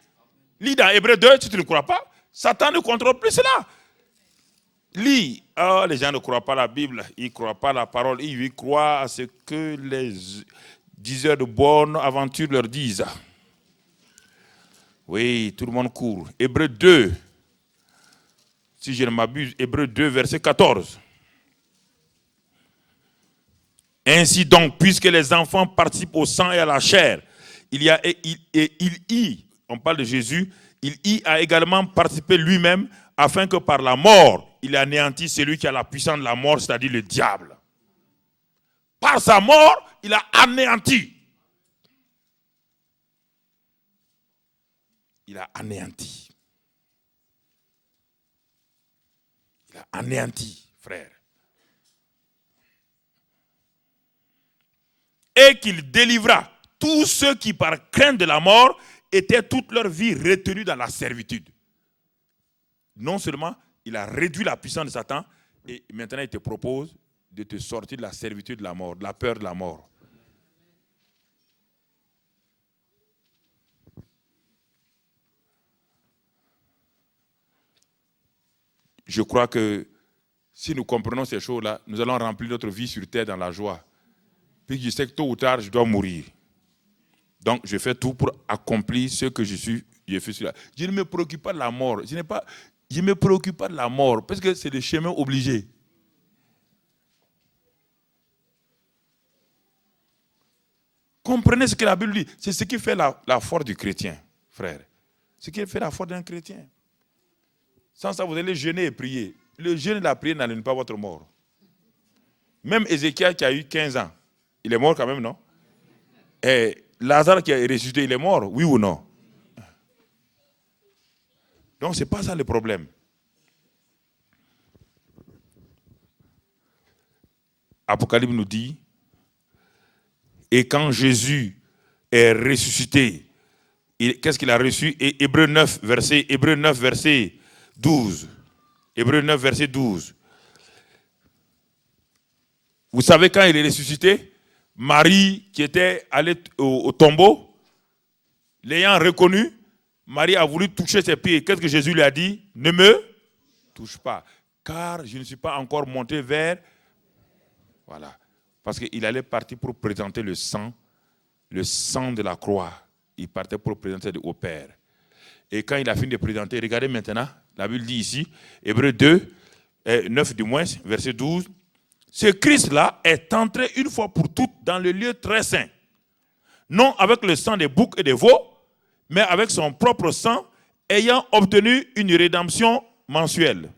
Lis dans Hébreux 2, si tu ne crois pas, Satan ne contrôle plus cela. Lis. Oh, les gens ne croient pas la Bible. Ils ne croient pas la parole. Ils croient à ce que les diseurs de bonnes aventures leur disent. Oui, tout le monde court. Hébreux 2. Si je ne m'abuse, Hébreux 2, verset 14. Ainsi donc, puisque les enfants participent au sang et à la chair, on parle de Jésus, il y a également participé lui-même, afin que par la mort, il anéantisse celui qui a la puissance de la mort, c'est-à-dire le diable. Par sa mort, il a anéanti. Il a anéanti. Il a anéanti, frère. Et qu'il délivra tous ceux qui, par crainte de la mort, étaient toute leur vie retenus dans la servitude. non seulement il a réduit la puissance de Satan, et maintenant il te propose de te sortir de la servitude de la mort, de la peur de la mort. Je crois que si nous comprenons ces choses-là, nous allons remplir notre vie sur terre dans la joie. Puis je sais que tôt ou tard, je dois mourir. Donc, je fais tout pour accomplir ce que je fais sur la... Je ne me préoccupe pas de la mort. Je ne me préoccupe pas de la mort parce que c'est le chemin obligé. Comprenez ce que la Bible dit. C'est ce qui fait la force du chrétien, frère. Ce qui fait la force d'un chrétien. Sans ça, vous allez jeûner et prier. Le jeûne et la prière n'alignent pas votre mort. Même Ézéchiel qui a eu 15 ans, il est mort quand même, non? Et Lazare qui a ressuscité, il est mort, oui ou non? Donc, ce n'est pas ça le problème. Apocalypse nous dit, et quand Jésus est ressuscité, qu'est-ce qu'il a reçu? Et Hébreux 9, verset 12. Hébreux 9, verset 12. Vous savez quand il est ressuscité? Marie qui était allée au tombeau, l'ayant reconnu, Marie a voulu toucher ses pieds. Qu'est-ce que Jésus lui a dit? Ne me touche pas, car je ne suis pas encore monté vers... Voilà. Parce qu'il allait partir pour présenter le sang de la croix. Il partait pour présenter au Père. Et quand il a fini de présenter, regardez maintenant, la Bible dit ici, Hébreux 2, 9 du moins, verset 12, ce Christ-là est entré une fois pour toutes dans le lieu très saint, non avec le sang des boucs et des veaux, mais avec son propre sang, ayant obtenu une rédemption mensuelle.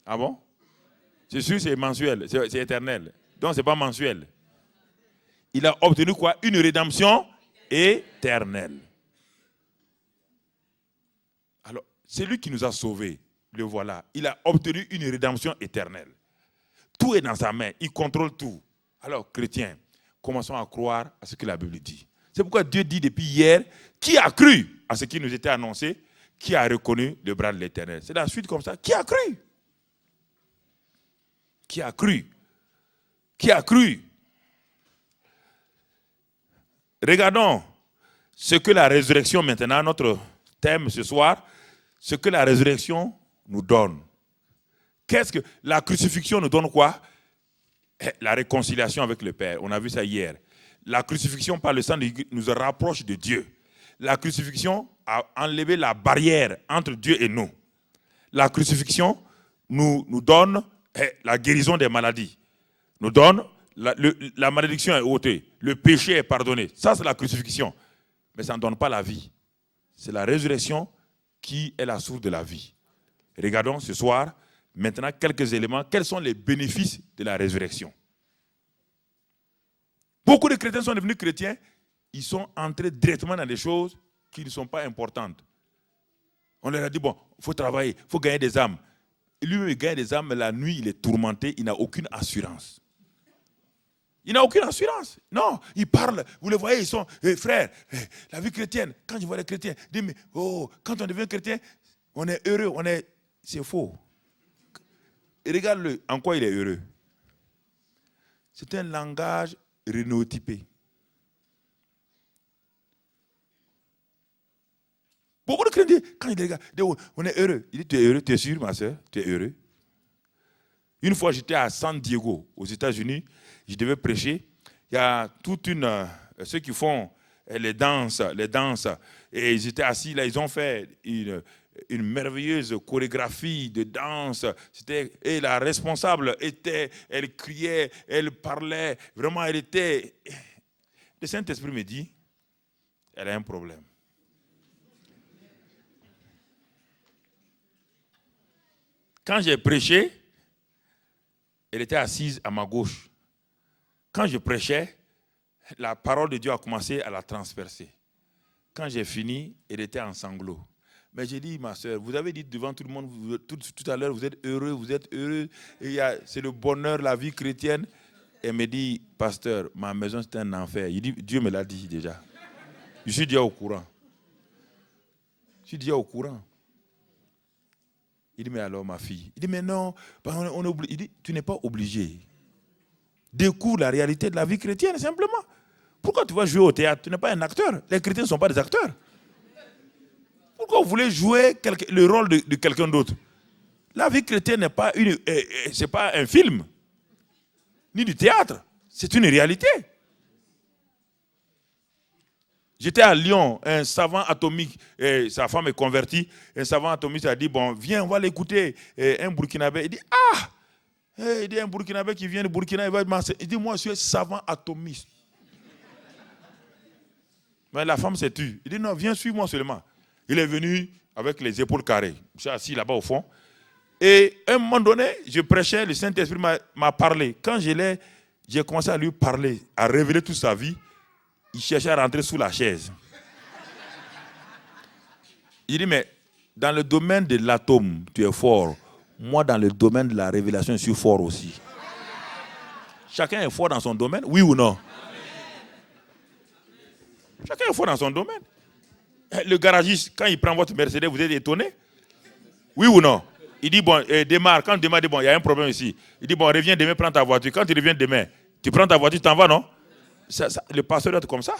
Ah bon? C'est sûr, c'est mensuel, c'est éternel. Donc, ce n'est pas mensuel. Il a obtenu quoi? Une rédemption éternelle. Alors, c'est lui qui nous a sauvés. Le voilà. Il a obtenu une rédemption éternelle. Tout est dans sa main. Il contrôle tout. Alors, chrétiens, commençons à croire à ce que la Bible dit. C'est pourquoi Dieu dit depuis hier, qui a cru à ce qui nous était annoncé, qui a reconnu le bras de l'Éternel. C'est la suite comme ça. Qui a cru? Qui a cru? Qui a cru? Regardons ce que la résurrection, maintenant, notre thème ce soir, ce que la résurrection nous donne. Qu'est-ce que la crucifixion nous donne quoi? La réconciliation avec le Père. On a vu ça hier. La crucifixion par le sang nous rapproche de Dieu. La crucifixion a enlevé la barrière entre Dieu et nous. La crucifixion nous donne la guérison des maladies. Nous donne la malédiction est ôtée. Le péché est pardonné. Ça, c'est la crucifixion. Mais ça ne donne pas la vie. C'est la résurrection qui est la source de la vie. Regardons ce soir, maintenant, quelques éléments. Quels sont les bénéfices de la résurrection? Beaucoup de chrétiens sont devenus chrétiens. Ils sont entrés directement dans des choses qui ne sont pas importantes. On leur a dit, bon, il faut travailler, il faut gagner des âmes. Lui-même, il gagne des âmes, mais la nuit, il est tourmenté, il n'a aucune assurance. Il n'a aucune assurance. Non, ils parlent. Vous les voyez, ils sont, frères, la vie chrétienne, quand je vois les chrétiens, je dis, mais quand on devient chrétien, on est heureux, c'est faux. Et regarde-le, en quoi il est heureux. C'est un langage rénotypé. Beaucoup de chrétiens, quand ils regardent, on est heureux. Il dit, tu es heureux, tu es sûr, ma soeur, tu es heureux. Une fois, j'étais à San Diego, aux États-Unis, je devais prêcher. Il y a toute ceux qui font les danses, et ils étaient assis là, ils ont fait une merveilleuse chorégraphie de danse. Et la responsable elle criait, elle parlait, vraiment, elle était... Le Saint-Esprit me dit, elle a un problème. Quand j'ai prêché, elle était assise à ma gauche. Quand je prêchais, la parole de Dieu a commencé à la transpercer. Quand j'ai fini, elle était en sanglots. Mais j'ai dit, ma soeur, vous avez dit devant tout le monde, tout à l'heure, vous êtes heureux. C'est le bonheur, la vie chrétienne. Elle me dit, pasteur, ma maison c'est un enfer. Il dit, Dieu me l'a dit déjà. Je suis déjà au courant. Je suis déjà au courant. Il dit, mais alors ma fille? Il dit, mais non, on est obligé. Il dit, tu n'es pas obligé. Découvre la réalité de la vie chrétienne, simplement. Pourquoi tu vas jouer au théâtre? Tu n'es pas un acteur. Les chrétiens ne sont pas des acteurs. Pourquoi vous voulez jouer le rôle de quelqu'un d'autre? La vie chrétienne n'est pas, c'est pas un film, ni du théâtre. C'est une réalité. J'étais à Lyon, un savant atomique, sa femme est convertie, un savant atomique a dit, bon, viens, on va l'écouter. Un Burkinabé, il dit, ah, il dit, un Burkinabé qui vient de Burkina, il va m'enseigner. Il dit, moi, je suis savant atomiste. Mais la femme s'est tue. Il dit, non, viens, suis-moi seulement. Il est venu avec les épaules carrées. Je suis assis là-bas au fond. Et à un moment donné, je prêchais, le Saint-Esprit m'a parlé. Quand j'ai commencé à lui parler, à révéler toute sa vie, il cherchait à rentrer sous la chaise. Il dit, mais dans le domaine de l'atome, tu es fort. Moi, dans le domaine de la révélation, je suis fort aussi. Chacun est fort dans son domaine, oui ou non? Chacun est fort dans son domaine. Le garagiste, quand il prend votre Mercedes, vous êtes étonné? Oui ou non? Il dit, bon, démarre. Quand il démarre, il dit, bon, il y a un problème ici. Il dit, bon, reviens demain, prends ta voiture. Quand tu reviens demain, tu prends ta voiture, tu t'en vas, non? Le pasteur doit être comme ça.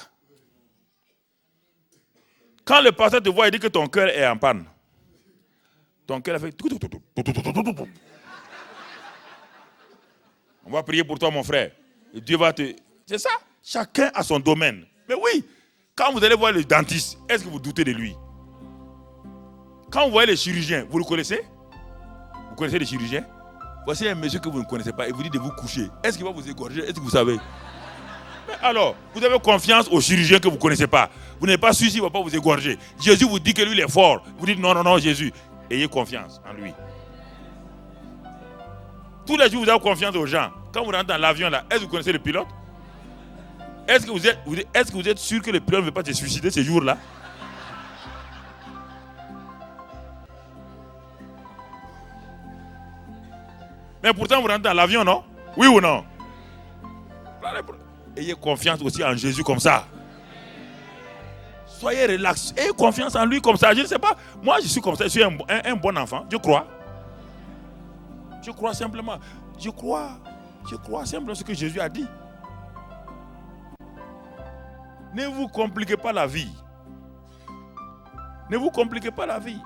Quand le pasteur te voit, il dit que ton cœur est en panne. Ton cœur a fait... On va prier pour toi, mon frère. Et Dieu va te... C'est ça. Chacun a son domaine. Mais oui, quand vous allez voir le dentiste, est-ce que vous doutez de lui? Quand vous voyez les chirurgiens, vous le connaissez? Vous connaissez les chirurgiens? Voici un monsieur que vous ne connaissez pas et vous dit de vous coucher. Est-ce qu'il va vous égorger? Est-ce que vous savez? Mais alors, vous avez confiance aux chirurgiens que vous ne connaissez pas. Vous n'êtes pas sûr s'il ne va pas vous égorger. Jésus vous dit que lui, il est fort. Vous dites non, non, non, Jésus. Ayez confiance en lui. Tous les jours, vous avez confiance aux gens. Quand vous rentrez dans l'avion, là, est-ce que vous connaissez le pilote? Est-ce que vous êtes sûr que le pilote ne veut pas se suicider ce jour-là? Mais pourtant, vous rentrez dans l'avion, non? Oui ou non? Ayez confiance aussi en Jésus comme ça. Soyez relax. Ayez confiance en lui comme ça. Je ne sais pas. Moi, je suis comme ça. Je suis un bon enfant. Je crois. Je crois simplement. Je crois simplement ce que Jésus a dit. Ne vous compliquez pas la vie. Ne vous compliquez pas la vie.